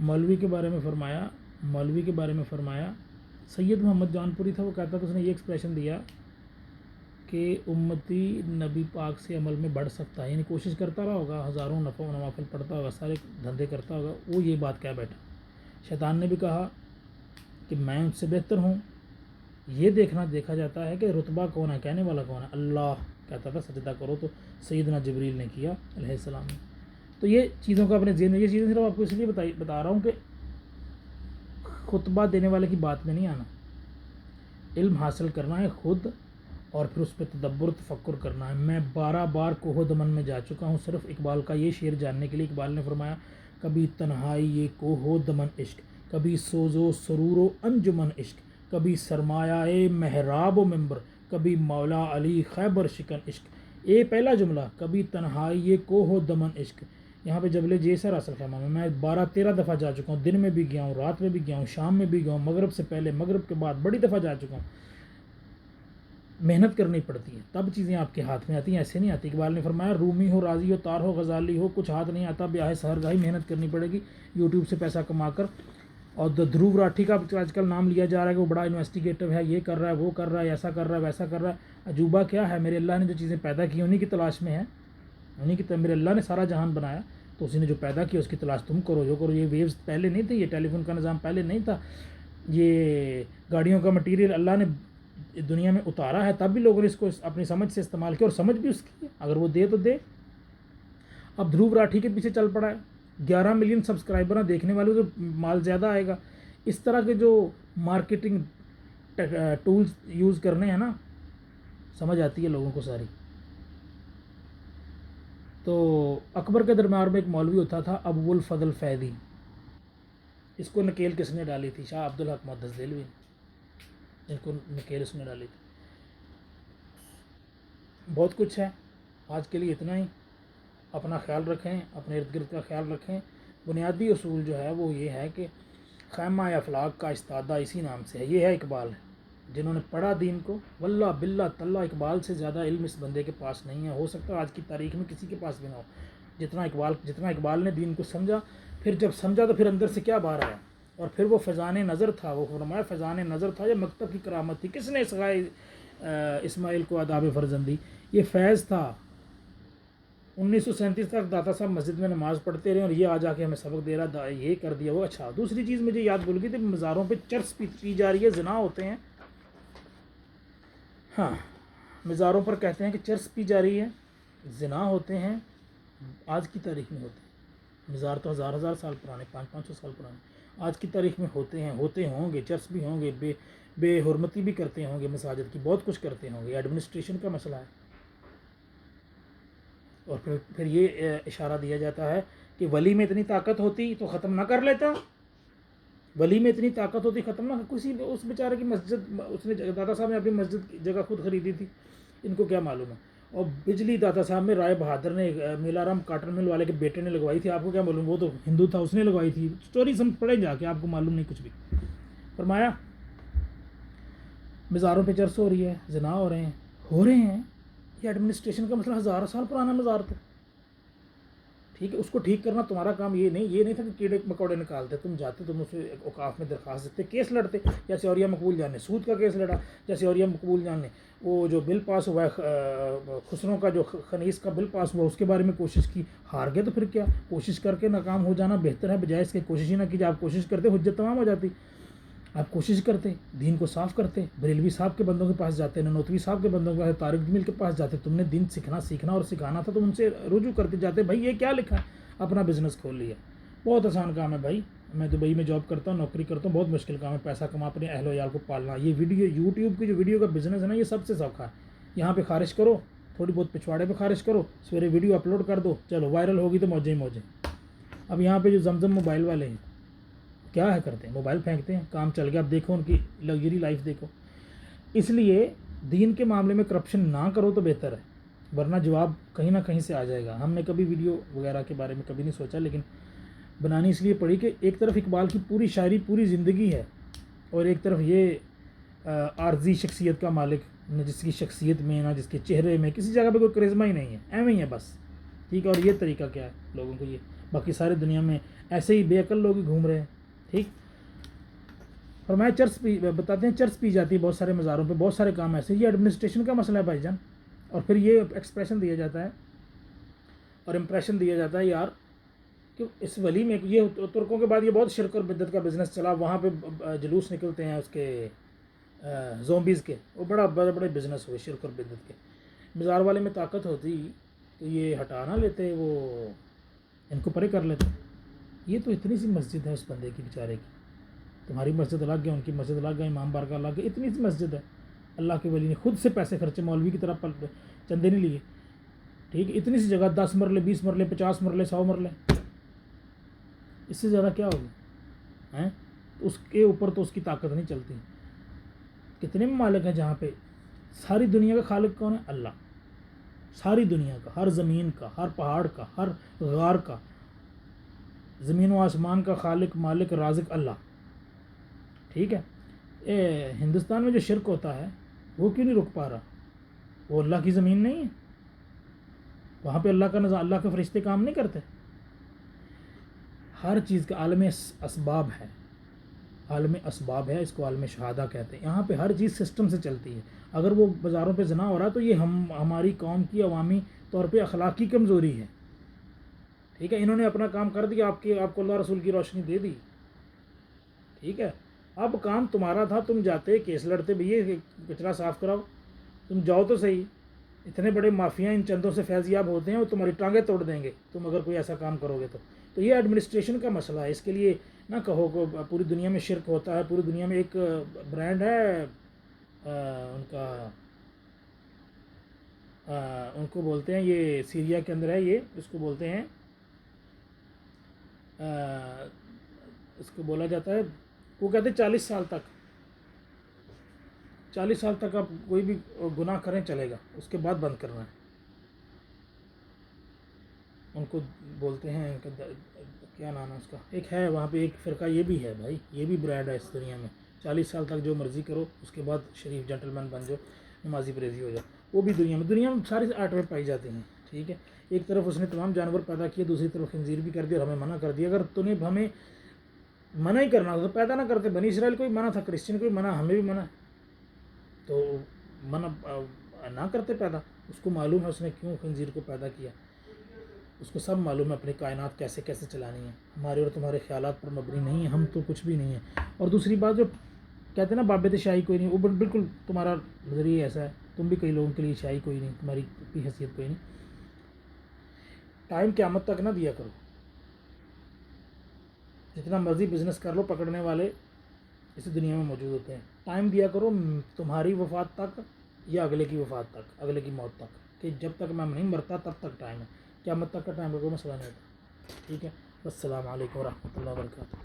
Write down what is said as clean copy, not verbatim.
मौलवी के बारे में फरमाया सैयद मोहम्मद जौनपुरी था, वो कहता था, उसने ये एक्सप्रेशन दिया कि उम्मती नबी पाक से अमल में बढ़ सकता है, यानी कोशिश करता रहा होगा, हज़ारों नवाफिल पढ़ता होगा, सारे धंधे करता होगा, वो ये बात कह बैठा। शैतान ने भी कहा कि मैं उससे बेहतर हूँ। ये देखा जाता है कि रुतबा कौन है, कहने वाला कौन है। अल्लाह कहता था सजदा करो, तो सैयदना जिब्रील ने किया अलैहिस्सलाम ने। तो ये चीज़ों का अपने ज़हन में, ये चीज़ें सिर्फ आपको इसलिए बता रहा हूँ कि खुतबा देने वाले की बात में नहीं आना। इल्म हासिल करना है खुद, और फिर उस पर तदब्बर तफक्कुर करना है। मैं 12 बार कोहो दमन में जा चुका हूँ सिर्फ इकबाल का ये शेर जानने के लिए। इकबाल ने फरमाया, कभी तन्हाई ये कोहो दमन इश्क, कभी सोजो सरूरो अंजुमन इश्क, कभी सरमाया महराब मंबर, कभी मौला अली खैबर शिकन इश्क। ये पहला जुमला, कभी तन्हाई ये कोहो दमन इश्क, यहाँ पे जबले जैसा रासल खैमा में मैं 12-13 दफ़ा जा चुका हूँ। दिन में भी गया हूँ, रात में भी गया हूँ, शाम में भी गया हूँ, मगरब से पहले, मगरब के बाद बड़ी दफ़ा जा चुका हूँ। मेहनत करनी पड़ती है तब चीज़ें आपके हाथ में आती हैं, ऐसे नहीं आती। इकबाल ने फरमाया, रूमी हो, राजी हो, तार हो, गज़ाली हो, कुछ हाथ नहीं आता, ब्याह सहरगाही मेहनत करनी पड़ेगी यूट्यूब से पैसा कमा कर। और ध्रुव राठी का आजकल नाम लिया जा रहा है कि वो बड़ा इन्वेस्टिगेटिव है, ये कर रहा है, वो कर रहा है, ऐसा कर रहा है, वैसा कर रहा है। अजूबा क्या है, मेरे अल्लाह ने जो चीज़ें पैदा की उन्हीं की तलाश में है, उन्हीं की। मेरे अल्लाह ने सारा जहान बनाया, तो उसी ने जो पैदा किया उसकी तलाश तुम करो, जो करो। ये वेव्स पहले नहीं थे, ये टेलीफोन का निज़ाम पहले नहीं था, ये गाड़ियों का मटीरियल अल्लाह ने दुनिया में उतारा है, तब भी लोगों ने इसको अपनी समझ से इस्तेमाल किया, और समझ भी उसकी है, अगर वो दे तो दे। अब ध्रुव राठी के पीछे चल पड़ा है, 11 मिलियन सब्सक्राइबर देखने वाले, तो माल ज़्यादा आएगा। इस तरह के जो मार्केटिंग टूल्स यूज़ करने हैं ना, समझ आती है लोगों को सारी। तो अकबर के दरबार में एक मौलवी होता था, अबुल फजल फैदी। इसको नकेल किसने डाली थी? शाह अब्दुल हक मुहद्दिस देहलवी ने, इनको नकेल उसने डाली थी। बहुत कुछ है, आज के लिए इतना ही। अपना ख्याल रखें, अपने इर्द गिर्द का ख्याल रखें। बुनियादी उसूल जो है वो ये है कि खैमा अफलाक का इस्तादा इसी नाम से है। ये है इकबाल, जिन्होंने पढ़ा दीन को, वल्ला बिल्ला तल्ला इकबाल से ज़्यादा इल्म इस बंदे के पास नहीं है। हो सकता है आज की तारीख में किसी के पास भी ना हो जितना इकबाल ने दीन को समझा। फिर जब समझा तो फिर अंदर से क्या बाहर आया, और फिर वो फैज़ान नज़र था। वो फरमाया फैज़ान नज़र था, या मकतब की करामत थी। किसने सिखाई इस्माइल को आदाब फ़रजंदी? ये फैज़ था। 1937 तक दाता साहब मस्जिद में नमाज़ पढ़ते रहे, और ये आ जाके हमें सबक दे रहा, ये कर दिया वो। अच्छा, दूसरी चीज़ मुझे याद भूल गई थी, मज़ारों पे चर्च पी जा रही है, ज़िना होते हैं। हाँ, मज़ारों पर कहते हैं कि चर्च पी जा रही है, ज़िना होते हैं, आज की तारीख में होते हैं। मज़ार तो हज़ार साल पुराने, 500-500 साल पुराने, आज की तारीख में होते हैं, होते होंगे, चर्च भी होंगे, बेहुरमती भी करते होंगे, मसाजिद की बहुत कुछ करते होंगे। एडमिनिस्ट्रेशन का मसला है। और फिर ये इशारा दिया जाता है कि वली में इतनी ताकत होती तो ख़त्म ना कर लेता, वली में इतनी ताकत होती ख़त्म ना। किसी उस बेचारे की मस्जिद, उसने दादा साहब ने अपनी मस्जिद की जगह खुद ख़रीदी थी, इनको क्या मालूम है। और बिजली दादा साहब में राय बहादुर ने, मेलाराम काटन मिल वाले के बेटे ने लगवाई थी, आपको क्या मालूम, वो तो हिंदू था, उसने लगवाई थी। स्टोरी हम पढ़े जाके, आपको मालूम नहीं कुछ भी। फरमाया मज़ारों पे चर्च हो रही है, ज़िना हो रहे हैं। ये एडमिनिस्ट्रेशन का मसला, 1000 साल पुराना मज़ार था, ठीक है। उसको ठीक करना तुम्हारा काम। ये नहीं था कि कीड़े मकोड़े निकालते, तुम जाते, तुम उसे औकाफ में दरख्वास्त देते, केस लड़ते। जैसे औरिया मकबूल जान ने सूद का केस लड़ा, जैसे औरिया मकबूल जान ने वो जो बिल पास हुआ है खुसरों का, जो खनीस का बिल पास हुआ, उसके बारे में कोशिश की, हार गए। तो फिर क्या, कोशिश करके नाकाम हो जाना बेहतर है, बजाय इसके कोशिश ही ना कीजिए। आप कोशिश करते, हुज्जत तमाम हो जाती। आप कोशिश करते, दीन को साफ़ करते, बरेलवी साहब के बंदों के पास जाते, ननोतवी साहब के बंदों के पास, तारिक जमील के पास जाते। तुमने दीन सीखना और सिखाना था, तो उनसे रुजू करते जाते, भाई ये क्या लिखा है, अपना बिज़नेस खोल लिया। बहुत आसान काम है भाई। मैं दुबई में जॉब करता हूँ, नौकरी करता हूँ, बहुत मुश्किल काम है पैसा कमा, अपने अहलो याल को पालना। ये वीडियो यूट्यूब की जो वीडियो का बिज़नेस है ना, ये सबसे सौखा है। यहाँ पे खारिश करो, थोड़ी बहुत पिछवाड़े पे खारिश करो, सवेरे वीडियो अपलोड कर दो, चलो वायरल होगी तो मौजें ही मौजें। अब यहाँ पे जो जमजम मोबाइल वाले हैं, क्या है करते हैं, मोबाइल फेंकते हैं, काम चल गया। अब देखो उनकी लग्जरी लाइफ देखो। इसलिए दीन के मामले में करप्शन ना करो तो बेहतर है, वरना जवाब कहीं ना कहीं से आ जाएगा। हमने कभी वीडियो वगैरह के बारे में कभी नहीं सोचा, लेकिन बनानी इसलिए पड़ी कि एक तरफ इकबाल की पूरी शायरी, पूरी ज़िंदगी है, और एक तरफ ये आर्जी शख्सियत का मालिक, न जिसकी शख्सियत में, ना जिसके चेहरे में किसी जगह पे कोई करिश्मा ही नहीं है, एवं ही है बस, ठीक है। और ये तरीका क्या है लोगों को, ये बाकी सारे दुनिया में ایسے ہی بے عقل لوگ ہی گھوم رہے ہیں. ٹھیک. فرمایا چرس پی بتاتے ہیں چرس پی جاتی ہے بہت سارے مزاروں پہ, بہت سارے کام ایسے. یہ ایڈمنسٹریشن کا مسئلہ ہے بھائی جان. اور پھر یہ ایکسپریشن دیا جاتا ہے اور امپریشن دیا جاتا ہے یار کہ اس ولی میں یہ ترکوں کے بعد یہ بہت شرک اور بدعت کا بزنس چلا. وہاں پہ جلوس نکلتے ہیں اس کے زومبیز کے, وہ بڑا بڑے بڑے بزنس ہوئے شرک اور بدعت کے. مزار والے میں طاقت ہوتی تو یہ ہٹا نہ لیتے, وہ ان کو پرے کر لیتے. یہ تو اتنی سی مسجد ہے اس بندے کی بیچارے کی. تمہاری مسجد الگ ہے, ان کی مسجد الگ ہے, امام بارگاہ الگ ہے, اتنی سی مسجد ہے. اللہ کے ولی نے خود سے پیسے خرچے, مولوی کی طرح چندے نہیں لیے. ٹھیک ہے, اتنی سی جگہ 10 مرلے 20 مرلے 50 مرلے 100 مرلے, اس سے زیادہ کیا ہوگا ہیں. اس کے اوپر تو اس کی طاقت نہیں چلتی. کتنے ممالک ہیں جہاں پہ ساری دنیا کا خالق کون ہے؟ اللہ. ساری دنیا کا, ہر زمین کا, ہر پہاڑ کا, ہر غار کا, زمین و آسمان کا خالق مالک رازق اللہ. ٹھیک ہے. ہندوستان میں جو شرک ہوتا ہے وہ کیوں نہیں رک پا رہا؟ وہ اللہ کی زمین نہیں ہے؟ وہاں پہ اللہ کا نظام, اللہ کے فرشتے کام نہیں کرتے؟ ہر چیز کا عالم اسباب ہے, عالم اسباب ہے, اس کو عالم شہادہ کہتے ہیں. یہاں پہ ہر چیز سسٹم سے چلتی ہے. اگر وہ بازاروں پہ زنا ہو رہا ہے تو یہ ہماری قوم کی عوامی طور پہ اخلاقی کمزوری ہے. ٹھیک ہے. انہوں نے اپنا کام کر دیا, آپ کو اللہ رسول کی روشنی دے دی. ٹھیک ہے. اب کام تمہارا تھا, تم جاتے کیس لڑتے, بھئی کچرا صاف کراؤ, تم جاؤ تو صحیح. اتنے بڑے مافیا ان چندوں سے فیضیاب ہوتے ہیں, وہ تمہاری ٹانگیں توڑ دیں گے تم اگر کوئی ایسا کام کرو گے تو یہ ایڈمنسٹریشن کا مسئلہ ہے. اس کے لیے نہ کہو کہ پوری دنیا میں شرک ہوتا ہے. پوری دنیا میں ایک برانڈ ہے ان کا, ان کو بولتے ہیں, یہ سیریا کے اندر ہے, یہ اس کو بولتے ہیں, اس کو بولا جاتا ہے, وہ کہتے ہیں 40 سال تک آپ کوئی بھی گناہ کریں چلے گا, اس کے بعد بند کرنا ہے. ان کو بولتے ہیں کیا نام ہے اس کا, ایک ہے وہاں پہ ایک فرقہ, یہ بھی ہے بھائی, یہ بھی برانڈ ہے اس دنیا میں. 40 سال تک جو مرضی کرو, اس کے بعد شریف جنٹل مین بن جاؤ, نمازی پرہیزی ہو جاؤ. وہ بھی دنیا میں ساری آٹویں پائی جاتی ہیں. ٹھیک ہے. ایک طرف اس نے تمام جانور پیدا کیے, دوسری طرف خنزیر بھی کر دیا اور ہمیں منع کر دیا. اگر تمہیں ہمیں منع ہی کرنا تھا تو پیدا نہ کرتے. بنی اسرائیل کو بھی منع تھا, کرسچن کو بھی منع, ہمیں بھی منع, تو منع نہ کرتے پیدا. اس کو معلوم ہے اس نے کیوں خنزیر کو پیدا کیا, اس کو سب معلوم ہے اپنی کائنات کیسے کیسے چلانی ہے. ہمارے اور تمہارے خیالات پر مبنی نہیں ہے, ہم تو کچھ بھی نہیں ہیں. اور دوسری بات جو کہتے ہیں نا بابت شاہی کوئی نہیں, وہ بالکل تمہارا نظریہ ایسا ہے. تم بھی کئی لوگوں کے لیے شاہی کوئی نہیں, تمہاری کوئی حیثیت کوئی نہیں. ٹائم قیامت تک نہ دیا کرو. جتنا مرضی بزنس کر لو, پکڑنے والے اسی دنیا میں موجود ہوتے ہیں. ٹائم دیا کرو تمہاری وفات تک یا اگلے کی وفات تک, اگلے کی موت تک, کہ جب تک میں نہیں مرتا تب تک ٹائم ہے. قیامت تک کا ٹائم کا کوئی مسئلہ نہیں ہوتا. ٹھیک ہے. السلام علیکم ورحمۃ اللہ وبرکاتہ.